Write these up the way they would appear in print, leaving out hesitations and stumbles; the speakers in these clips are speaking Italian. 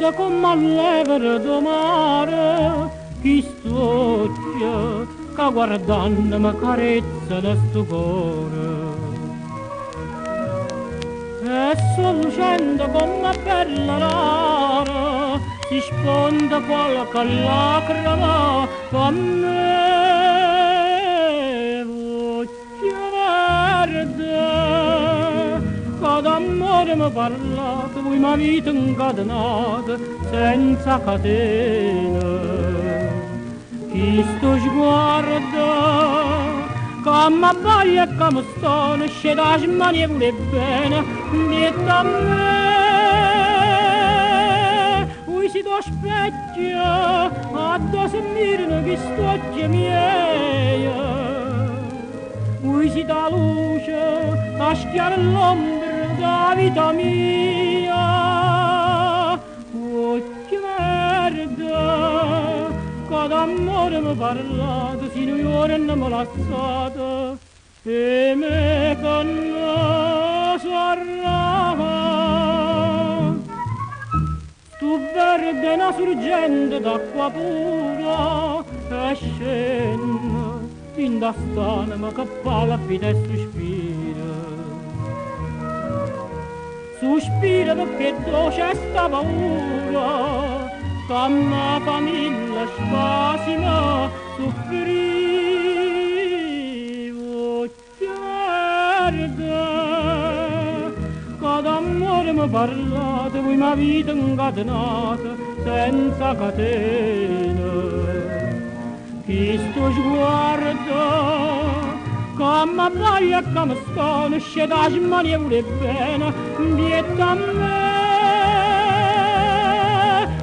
Guarda come allevere do mare, chi stocchia, che guardando mi carezza da sto cuore. E sto lucendo come bella rara, si sponda qualche lacrima con me, voce verde, che d'amore mi parlate, voi mi avete incatenata senza catene. Chi sto sguardo, che mi abbaglia e che mi stona, scende a smanie pure bene, dietro a me. Voi si do specchio, addosso mirano che sto occhi miei. Voi si da luce, a schiara l'ombra da vita mia. Occhi verde, che d'amore mi parlate, sino a ora non mi lazzate, e me con naso arrava. Tu verde una sorgente d'acqua pura, e scende, fin da st'anima che palpita e sospira. Sospira perché c'è sta paura, che la famiglia spasima soffrivo. Verde, che d'amore mi parlate, voi mi avete incatenata senza catene. Chi sto sguardo, che mi abbaglia e che mi stona, scende a smanie pure bene, dietro a me.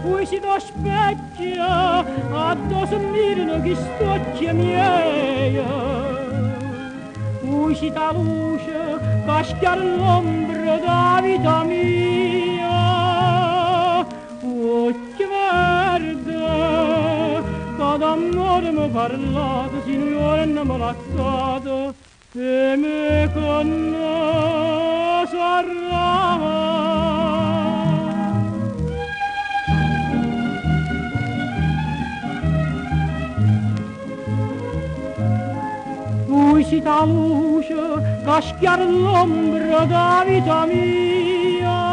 Voi si do specchio, addosso mirano che sto occhi miei. Voi si da luce, che schiara l'ombra da vita mia. Occhi verde, che d'amore mi parlate, sino a ora non mi lazzate, e me con naso arrava. Voi si da luce, che schiara l'ombra da vita mia.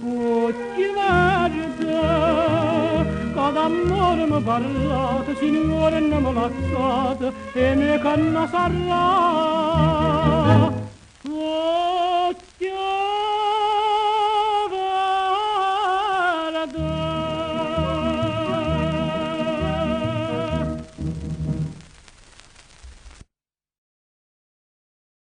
Occhi verde, che d'amore mi parlate, sino a ora non mi lazzate, e me canna sarà.